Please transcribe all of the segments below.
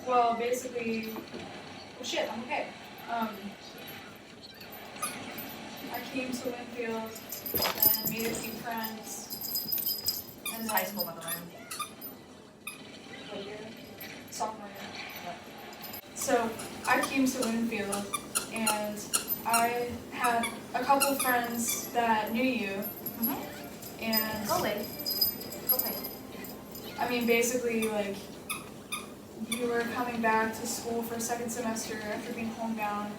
Well, basically, well, shit, I'm okay. I came to Winfield and made a few friends. And It's high school, by the way. What year? Sophomore year. So I came to Winfield and I had a couple friends that knew you. Mm-hmm. And Go away. Go away. I mean, basically, like, you were coming back to school for a second semester after being homebound,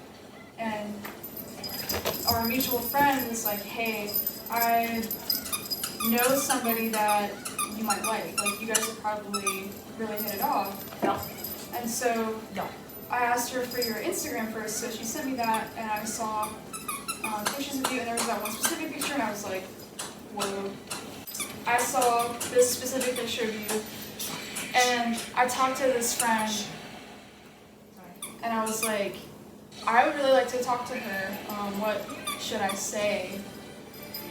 and our mutual friend was like, hey, I know somebody that you might like. Like, you guys would probably really hit it off. No. And so No. I asked her for your Instagram first, so she sent me that, and I saw pictures of you, and there was that one specific picture, and I was like, whoa. I saw this specific picture of you, and I talked to this friend, and I was like, I would really like to talk to her. What should I say?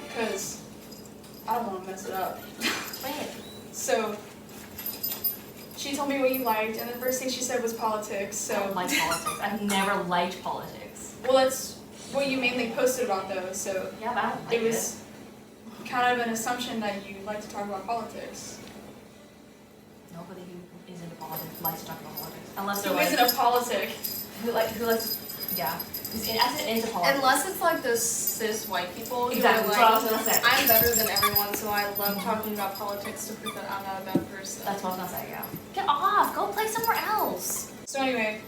Because I don't want to mess it up. Wait. So she told me what you liked, and the first thing she said was politics. So I don't like politics. I've never liked politics. Well, that's what you mainly posted about, though. So Yeah, but I don't like it was kind of an assumption that you like to talk about politics. Nobody who is into politics likes to talk about politics. Unless Who they're like, isn't a politic? who likes, yeah. Who's into politics. Unless it's like those cis white people who Exactly, are that's what I like, was gonna say. I'm better than everyone, so I love talking about politics to prove that I'm not a bad person. That's what I was gonna say, yeah. Get off! Go play somewhere else! So anyway,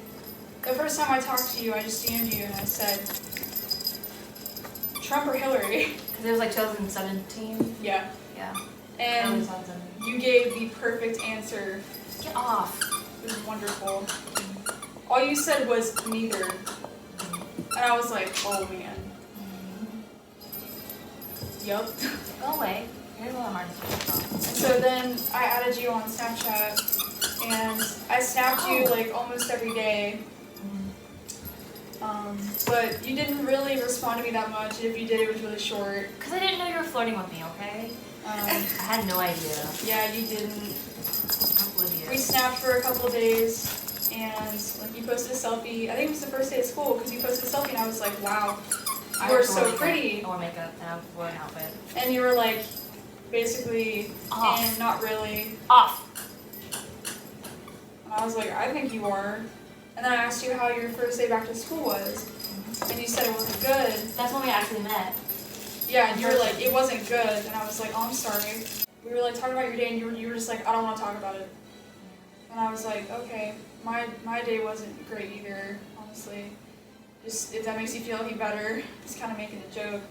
the first time I talked to you, I just DM'd you and I said, Trump or Hillary? Because it was like 2017. Yeah. Yeah. And Early 2017. you gave the perfect answer. Get off. It was wonderful. All you said was neither. And I was like, oh man. Yup. Go away. Here's what I'm already And so then I added you on Snapchat, and I snapped you like almost every day. But you didn't really respond to me that much. If you did, it was really short. Because I didn't know you were flirting with me, okay? I had no idea. Yeah, you didn't. I'm oblivious. We snapped for a couple days, and like you posted a selfie. I think it was the first day of school because you posted a selfie, and I was like, wow, you are so pretty. I wore makeup and I wore an outfit. And you were like, basically, Off. and not really. Off. And I was like, I think you are. And then I asked you how your first day back to school was, and you said it wasn't good. That's when we actually met. Yeah, and you were like, it wasn't good, and I was like, oh, I'm sorry. We were like talking about your day, and you were just like, I don't want to talk about it. And I was like, okay, my day wasn't great either, honestly. Just if that makes you feel any better, just kind of making a joke.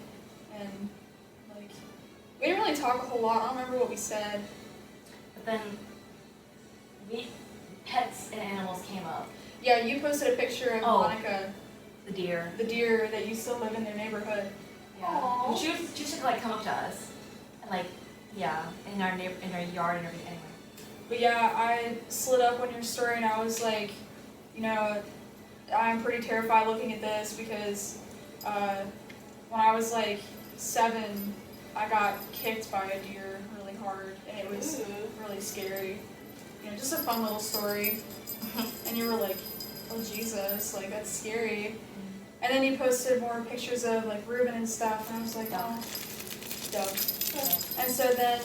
And like, we didn't really talk a whole lot. I don't remember what we said. But then, pets and animals came up. Yeah, you posted a picture of Monica, The deer. the deer that used to live in their neighborhood. Yeah. Aww. And she used to like come up to us, and like, yeah, in our yard and everything. Anyway. But yeah, I slid up on your story and I was like, you know, I'm pretty terrified looking at this because when I was like 7, I got kicked by a deer really hard and it was really scary. You know, just a fun little story. And you were like, oh Jesus, like that's scary. And then you posted more pictures of like Ruben and stuff and I was like, oh, dope. Yeah. And so then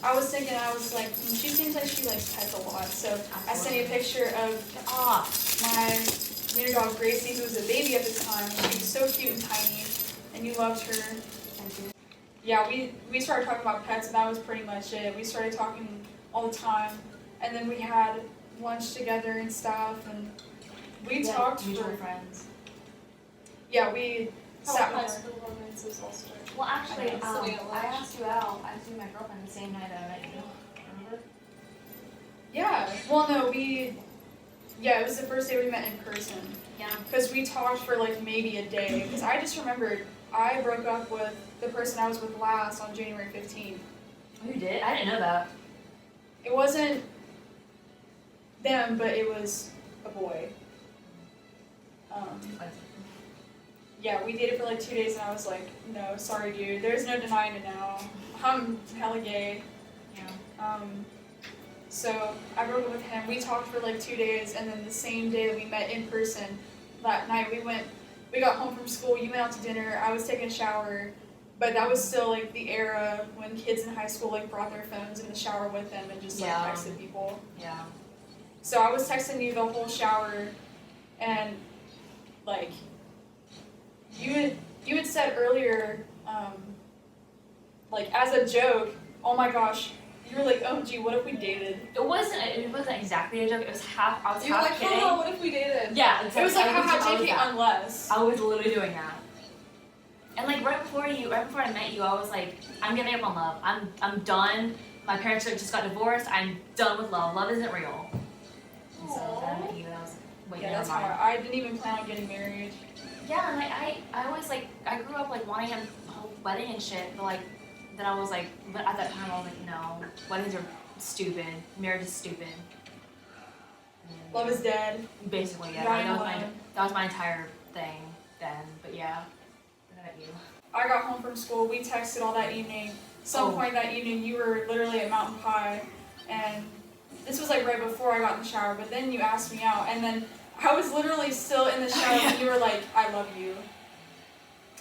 I was thinking, I was like, she seems like she likes pets a lot, so I sent you a picture of my wiener dog Gracie, who was a baby at the time. She was so cute and tiny, and you loved her. Yeah, we started talking about pets, and that was pretty much it. We started talking all the time, and then we had lunch together and stuff, and we talked mutual for friends. Yeah, we sat high more. school romances also. Well, actually, I I asked you out. I asked you and my girlfriend the same night that I met you. Remember? Yeah. Well, no, yeah, it was the first day we met in person. Yeah. Because we talked for like maybe a day. Because I just remembered I broke up with the person I was with last on January 15th. Oh, you did? I didn't know that. It wasn't them, but it was a boy. Yeah, we dated for like 2 days and I was like, no, sorry dude, there's no denying it now. I'm hella gay. Yeah. So I broke up with him. We talked for like 2 days, and then the same day that we met in person, that night we got home from school, you went out to dinner, I was taking a shower, but that was still like the era when kids in high school like brought their phones in the shower with them and just like Yeah. texted people. Yeah. So I was texting you the whole shower, and like you had said earlier, like as a joke, oh my gosh, you were like, oh gee, what if we dated? It wasn't exactly a joke. It was half. I was You were half like, kidding. oh, what if we dated? Yeah, It was like I haha was JK that. unless. I was literally doing that. And like right before I met you, I was like, I'm giving up on love. I'm done. My parents just got divorced. I'm done with love. Love isn't real. And so then I met you, and I was wait, Yeah, never that's mind. how I didn't even plan on getting married. Yeah, and I always like I grew up like wanting a whole wedding and shit, but like then I was like, but at that time I was like, no, weddings are stupid. Marriage is stupid. And Love is dead. basically, yeah. Dying That was my entire thing then. But yeah, I met you. I got home from school, we texted all that evening. Some Oh. point that evening you were literally at Mountain Pie, and this was like right before I got in the shower, but then you asked me out, and then I was literally still in the shower and you were like, I love you.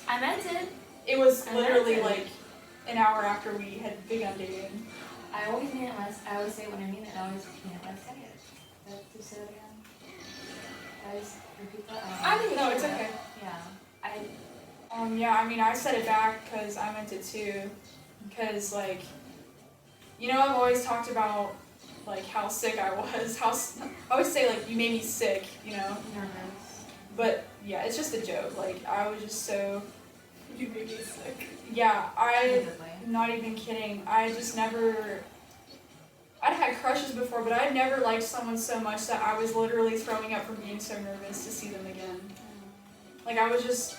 I meant it. It was I literally meant it. like an hour after we had begun dating. I always mean it I always say it when I mean it, and I always mean it when I say it. Did I say it again? I always repeat that? I didn't know, it's okay. Yeah. Yeah, I mean, I said it back because I meant it too. Because, like, you know, I've always talked about, like, how sick I was. I always say, like, you made me sick, you know? Nervous. But, yeah, it's just a joke. Like, I was just so, You made me sick. yeah, Vividly. I'm not even kidding. I just never, I'd had crushes before, but I'd never liked someone so much that I was literally throwing up from being so nervous to see them again. Like, I was just,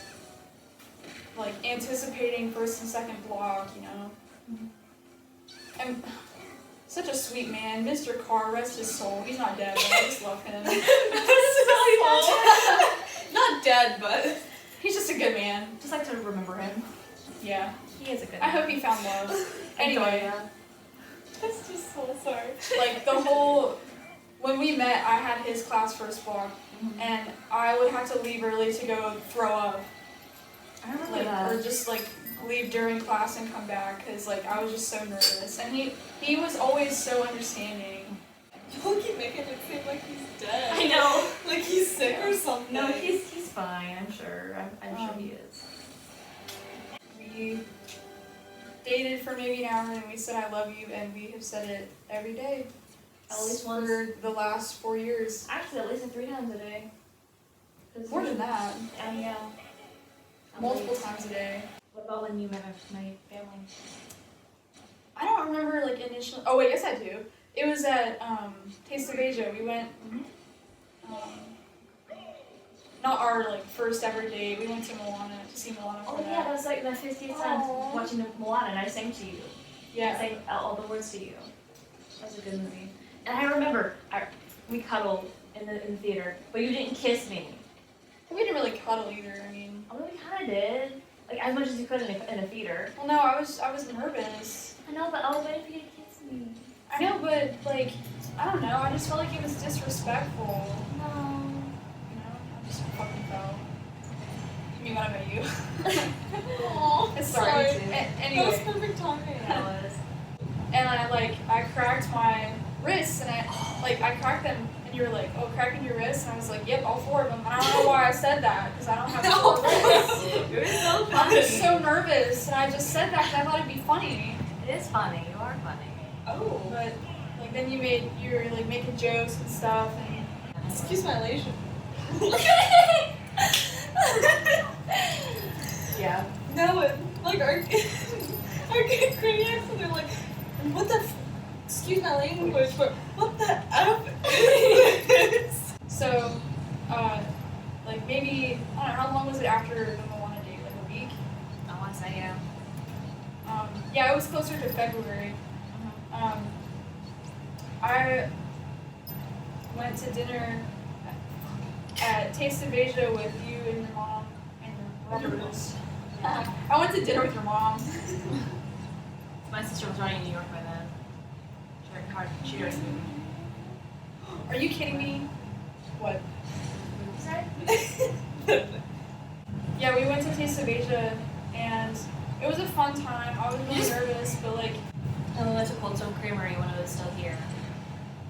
like, anticipating first and second block, you know? And such a sweet man, Mr. Carr, rest his soul. He's not dead, but I just love him. Not dead, but He's just a good man. Just like to remember him. Yeah. He is a good I hope he found love. Anyway, that's just so sorry. like, the whole, when we met, I had his class first block, and I would have to leave early to go throw up. I remember Like, that. or just like leave during class and come back because like I was just so nervous, and he was always so understanding. Y'all keep making it seem like he's dead. I know. Like he's sick or something. No, he's fine. I'm sure. I'm sure he is. We dated for maybe an hour and we said I love you, and we have said it every day. At least once. For the last 4 years. Actually, at least 3 times a day. More than that. Yeah. Multiple times a day. What about when you met my family? I don't remember like initially. Oh wait, yes I do. It was at Taste of Asia. We went. Not our like first ever date. We went to Moana to see Moana. Oh for yeah, that. that was like my 50th time Aw. watching the Moana, and I sang to you. I Yeah. sang all the words to you. That was a good movie. And I remember we cuddled in the theater, but you didn't kiss me. We didn't really cuddle either. I mean. Although we kind of did, like as much as you could in a theater. Well, no, I was nervous. I know, but I was waiting for you to kiss me. I know, but like, I don't know. I just felt like it was disrespectful. No. You know, I just fucking felt. I mean, when I met you. Aww, It's sorry. sorry. That was Anyway, perfect timing. That was. and I cracked my wrists, and I cracked them, and you were like, oh, cracking your wrists, and I was like, yep, all 4 of them. And I don't know why I said that, because I don't have 4 wrists. You were so I funny. was so nervous, and I just said that because I thought it'd be funny. It is funny. You are funny. Oh. But like then you were like making jokes and stuff, and Excuse my elation. Yeah. No, like our Koreans, they're like, what the excuse my language, but what the F is this? so like maybe I don't know, how long was it after the Moana date? Like a week? I want to say yeah. Yeah, it was closer to February. I went to dinner at Taste of Asia with you and your mom and your brothers. I went to dinner with your mom. My sister was running in New York by then. hard. She already moved. Are you kidding me? What? Sorry? Yeah, we went to Taste of Asia, and it was a fun time. I was really nervous, but like, And we went to Cold Stone Creamery when it was still here.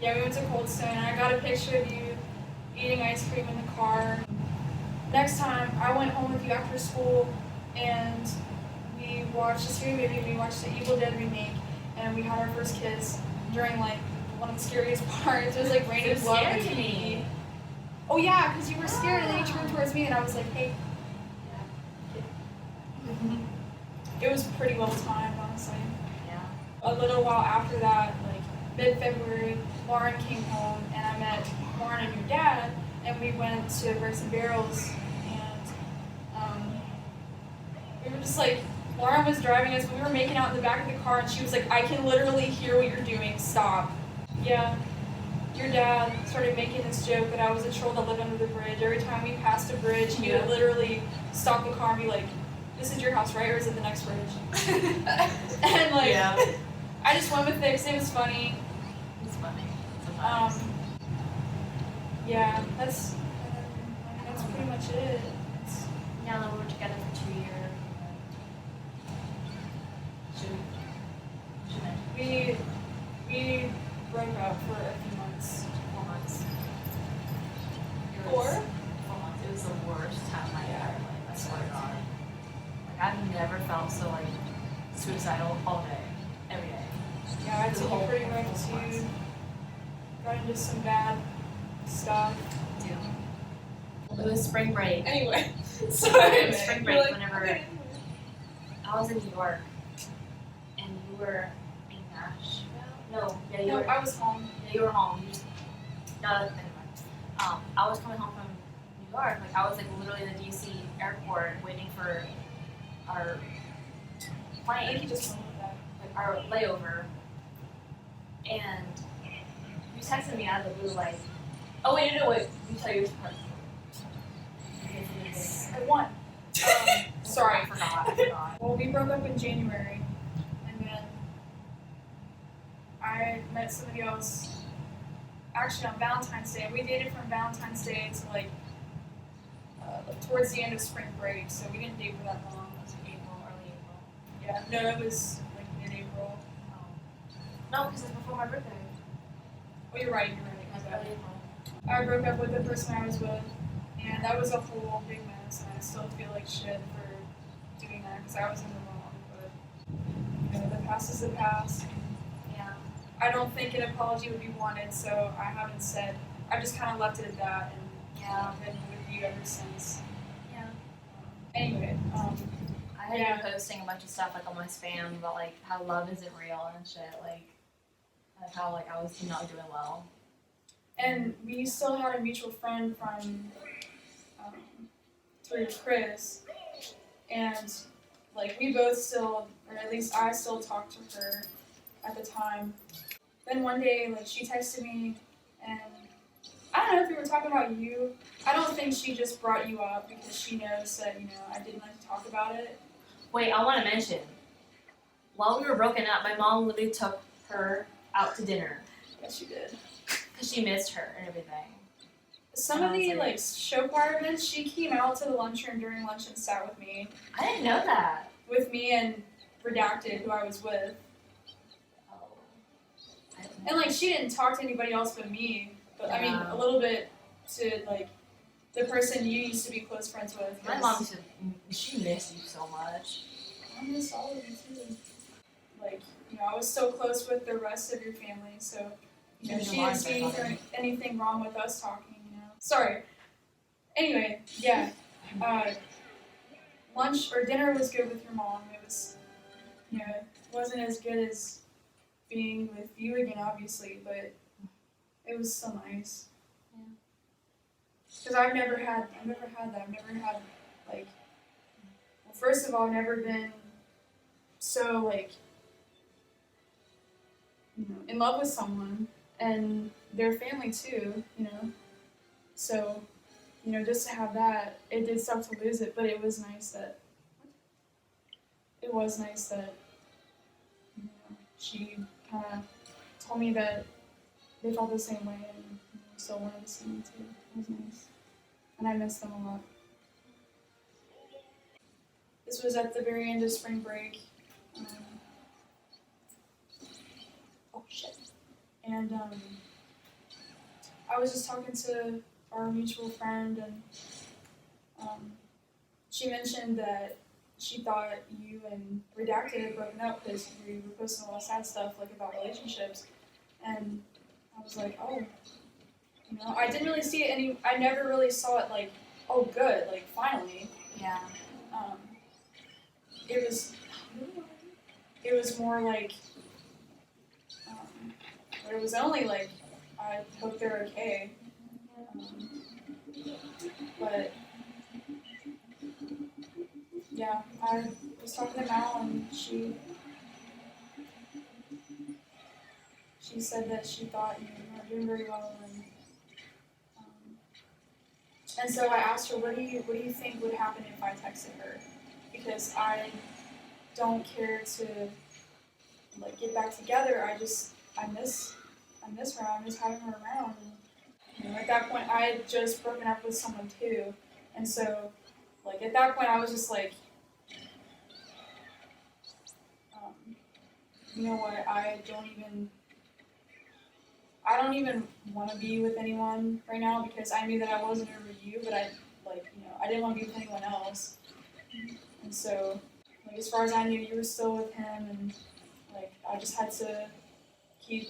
yeah, we went to Cold Stone, and I got a picture of you eating ice cream in the car. Next time, I went home with you after school, and we watched a scary movie. We watched the Evil Dead remake, and we had our first kiss during like one of the scariest parts. It was like raining So blood on scary the to TV. me. Oh yeah, because you were scared, and then you turned towards me, and I was like, hey. It was pretty well timed, honestly. Yeah. A little while after that, like mid-February, Lauren came home, and I met Lauren and your dad, and we went to Bricks and Barrels, and we were just like, Lauren was driving us, but we were making out in the back of the car, and she was like, I can literally hear what you're doing, stop. Yeah, your dad started making this joke that I was a troll that lived under the bridge. Every time we passed a bridge, he would literally stop the car and be like, this is your house, right, or is it the next bridge? And like, Yeah. I just went with it because it was funny. It's funny. Sometimes. Yeah, that's pretty much it. It's, Now that we were together for 2 years. Should we? we broke up for a few months. 4 months. It was 4? 4 months. It was the worst time of my entire life. I swear to God. Like I've never felt so like suicidal all day, every day. Yeah, I took it pretty rough too. Got into some bad stuff. It was spring break. Anyway, It sorry. was spring break whenever I was in New York and you were in Nashville. No, yeah, you No, were. I was home. Yeah, you were home. You just no, anyway. I was coming home from New York. Like I was like literally in the DC airport waiting for our I think plane, you just went with that. like our layover, and you texted me out of the blue like, oh wait, no, wait, you tell your part. I won. Sorry. I forgot. Well, we broke up in January, and then I met somebody else. Actually, on Valentine's Day, we dated from Valentine's Day to like towards the end of spring break. So we didn't date for that long. It was April, early April. Yeah, no, it was like mid-April. No, because it's before my birthday. Oh, you're right. It was You're right. early April. I broke up with the person I was with, and that was a whole big mess. And I still feel like shit for doing that because I was in the wrong. But you know, the past is the past. Yeah. I don't think an apology would be wanted, so I haven't said. I just kind of left it at that, and Yeah. I've been with you ever since. Yeah. Anyway, I had Yeah. been posting a bunch of stuff like on my spam about like how love isn't real and shit, like how like I was not doing well. and we still had a mutual friend from through Chris, and like we both still, or at least I still talked to her at the time. Then one day, like she texted me, and I don't know if we were talking about you. I don't think she just brought you up because she knows that I didn't like to talk about it. Wait, I want to mention, while we were broken up, my mom literally took her out to dinner Yes, she did. because she missed her and everything. Some of the like show choir events, she came out to the lunchroom during lunch and sat with me. I didn't know that. With me and Redacted, who I was with. Oh. I didn't know. And like she didn't talk to anybody else but me. But I mean Yeah. a little bit to like the person you used to be close friends with. My mom used to, she missed you so much. I miss all of you too. Like, I was so close with the rest of your family, so Yeah, she your didn't see mom's anything wrong with us talking, Sorry. Anyway, yeah. Lunch or dinner was good with your mom. It was, it wasn't as good as being with you again, obviously, but it was still nice. Yeah. Because I've never had that. I've never had, like, well, first of all, I've never been so, like, in love with someone and their family too, So, just to have that, it did suck to lose it, but it was nice that, she kind of told me that they felt the same way and still wanted to see me too. It was nice. And I miss them a lot. This was at the very end of spring break. Oh shit. And I was just talking to our mutual friend, and she mentioned that she thought you and Redacted had broken up because we were posting a lot of sad stuff like about relationships. And I was like, oh, you know, I didn't really see it I never really saw it like, oh good, like finally. Yeah. It was more like, but it was only like, I hope they're okay. But yeah, I was talking to Mal, and she said that she thought you weren't doing very well, and so I asked her, what do you think would happen if I texted her? Because I don't care to like get back together. I miss her. I miss having her around. And, you know, at that point, I had just broken up with someone too, and so like at that point, I was just like, you know what? I don't even want to be with anyone right now because I knew that I wasn't over you, but I didn't want to be with anyone else. And so, like, as far as I knew, you were still with him, and like, I just had to keep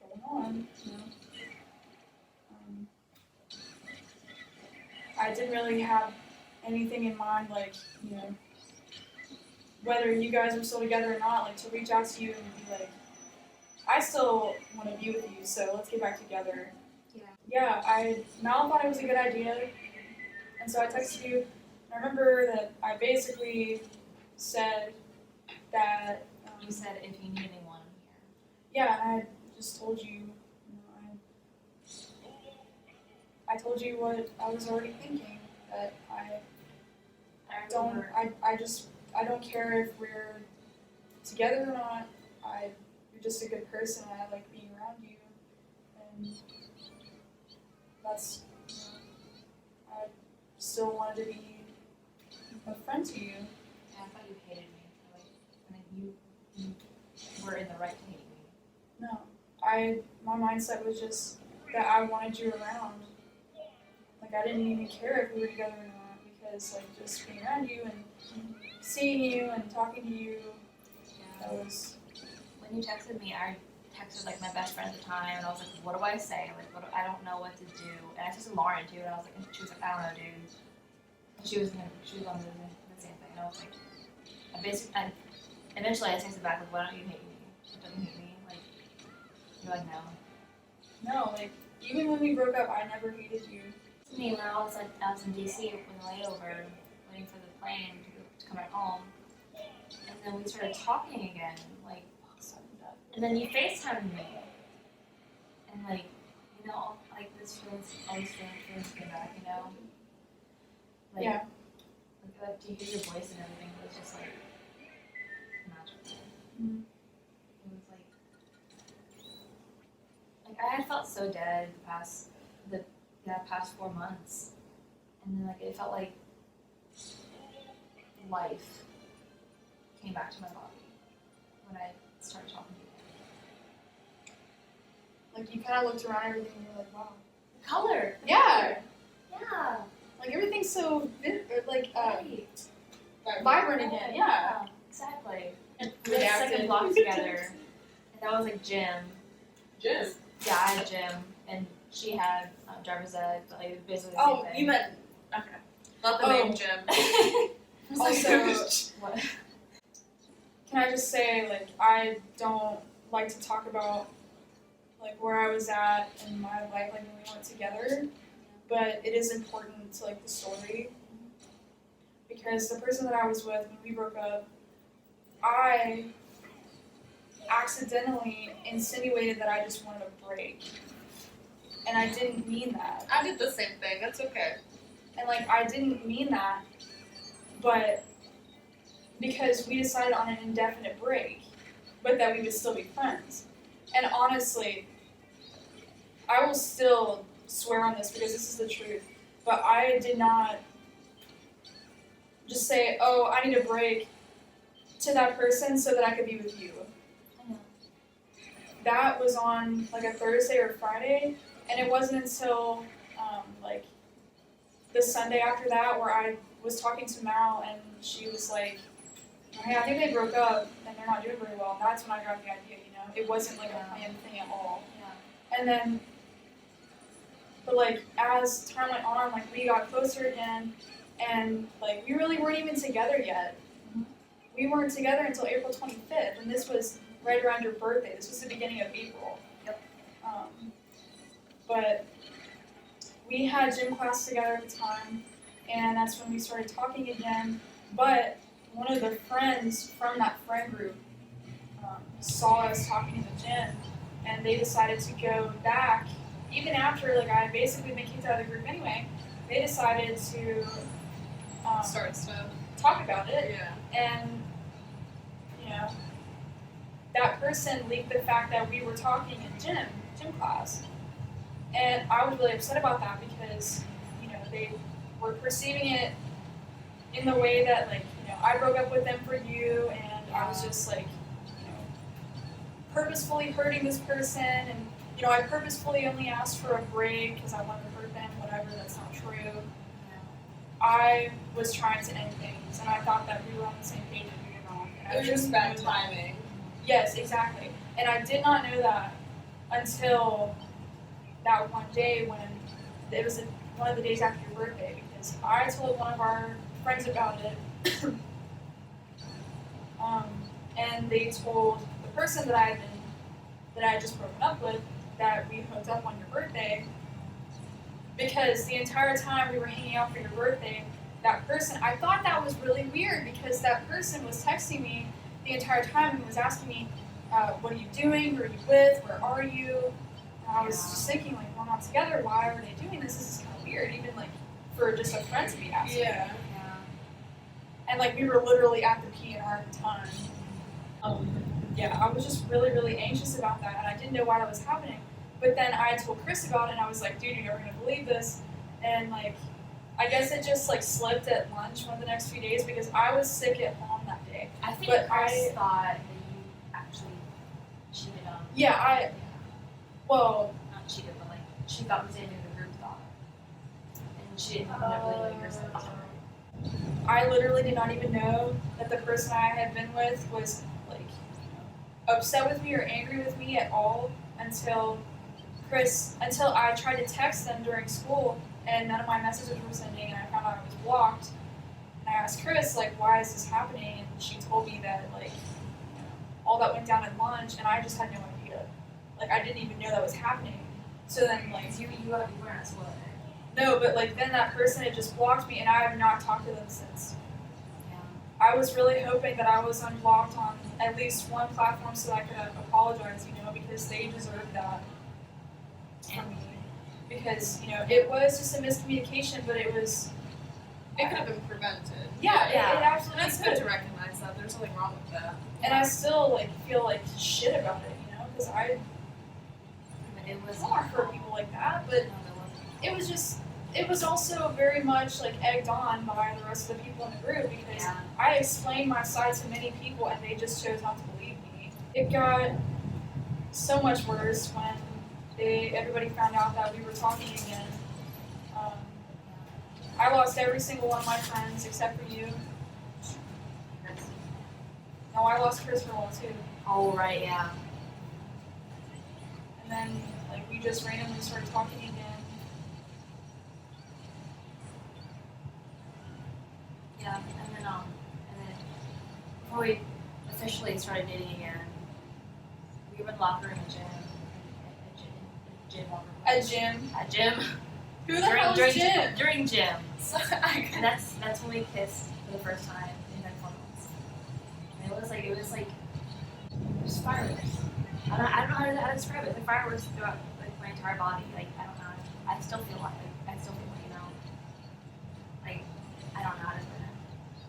going on, you know. I didn't really have anything in mind, like, you know, whether you guys were still together or not, like, to reach out to you and be like, I still want to be with you, so let's get back together. Yeah, Mal thought it was a good idea, and so I texted you. I remember that I basically said that. You said if you need anyone, I'm here. Yeah, and I just told you, I told you what I was already thinking, that I don't care if we're together or not. You're just a good person, and I like being around you, and that's, you know, I still wanted to be a friend to you. Yeah, I thought you hated me. You were in the right to hate me. No, my mindset was just that I wanted you around. Like, I didn't even care if we were together or not, because like just being around you and seeing you and talking to you, that was. When you texted me, I texted like my best friend at the time, and I was like, "What do I say? Like, I don't know what to do." And I texted Lauren too, and I was like, she was like, "I don't know, dude." And she was on the same thing, and I was like, eventually I texted back like, "Why don't you hate me? Don't you hate me?" Like, you're like, "No." No, like even when we broke up, I never hated you. Me, when I was in DC with the layover, waiting for the plane to come back home, and then we started talking again, like. And then you FaceTimed me, and like, you know, like all these feelings came back, you know. Like, yeah. Like to hear your voice and everything, it was just like magical. Mm-hmm. It was like I had felt so dead the past 4 months, and then like it felt like life came back to my body when I started talking to you. Like, you kind of looked around everything and you're like, wow. Color. Yeah. Yeah. Like, everything's so, like, Right. vibrant again. Yeah. Exactly. And we had a second block together, and that was like Jim. Jim. Yeah, I had Jim, and she had driver's ed, but like basically the Oh, same thing. you meant okay. Not the name Jim. Also, What? can I just say, like, I don't like to talk about, like, where I was at in my life, like, when we went together, but it is important to, like, the story, because the person that I was with when we broke up, I accidentally insinuated that I just wanted a break, and I didn't mean that. I did the same thing. That's okay. And, like, I didn't mean that, but because we decided on an indefinite break. but that we would still be friends. And honestly, I will still swear on this because this is the truth, but I did not just say, oh, I need a break to that person so that I could be with you. I know. That was on like a Thursday or Friday, and it wasn't until like the Sunday after that where I was talking to Mal and she was like, hey, I think they broke up and they're not doing very well. And that's when I got the idea, you know? It wasn't like a planned thing at all. Yeah. And then, but like as time went on, like we got closer again and like we really weren't even together yet. Mhm. We weren't together until April 25th, and this was right around your birthday. This was the beginning of April. Yep. But we had gym class together at the time, and that's when we started talking again. But one of the friends from that friend group saw us talking in the gym, and they decided to go back, even after like I had basically been kicked out of the group anyway. They decided to Start stuff. talk about it, Yeah. and you know, that person leaked the fact that we were talking in gym class. And I was really upset about that because, you know, they were perceiving it in the way that, like, you know, I broke up with them for you, and I was just, like, you know, purposefully hurting this person, and, you know, I purposefully only asked for a break because I wanted to hurt them, whatever, that's not true. I was trying to end things, and I thought that we were on the same page and we were not. And I It was just didn't bad know that. timing. Yes, exactly. And I did not know that until that one day when it was one of the days after your birthday, because I told one of our friends about it, and they told the person that I had just broken up with that we hooked up on your birthday, because the entire time we were hanging out for your birthday, that person, I thought that was really weird because that person was texting me the entire time and was asking me, what are you doing, who are you with, where are you? And I was just thinking, like, we're not together, why are they doing this? This is kind of weird, even like for just a friend to be asking. Yeah. Yeah. And like we were literally at the P&R at the time. Yeah, I was just really, really anxious about that, and I didn't know why that was happening. But then I told Chris about it, and I was like, dude, you're never gonna believe this. And like, I guess it just like slipped at lunch one of the next few days because I was sick at home that day. I think But Chris thought that you actually cheated on. Yeah, well, Not cheated, but like she thought was in the group thought, and she didn't really know your side. I literally did not even know that the person I had been with was like upset with me or angry with me at all until I tried to text them during school and none of my messages were sending, and I found out I was blocked. And I asked Chris, like, why is this happening? And she told me that, like, all that went down at lunch, and I just had no idea. Like, I didn't even know that was happening. So then, like, You weren't at school that day. no, but like then that person had just blocked me, and I have not talked to them since. Yeah. I was really hoping that I was unblocked on at least one platform so that I could apologize, you know, because they deserved that from me. Because, you know, it was just a miscommunication, but it was... It could have been prevented. Yeah, Yeah. it absolutely And that's could. good to recognize that. There's nothing wrong with that. And I still, like, feel like shit about it, you know, because I It was don't want to hurt people like that, but No, there wasn't. it was just... It was also very much, like, egged on by the rest of the people in the group because Yeah. I explained my side to many people and they just chose not to believe me. It got so much worse when everybody found out that we were talking again. I lost every single one of my friends except for you. No, I lost Chris for a while too. Oh right, yeah. And then like we just randomly started talking again. Yeah, and then before we officially started dating again, we were in the locker room at gym. At gym. At gym. Who the hell is Jim? During gym. And that's when we kissed for the first time in like 4 months. And it was like just fireworks. I don't know how to describe it. It's like fireworks throughout like my entire body. Like I don't know. I still feel like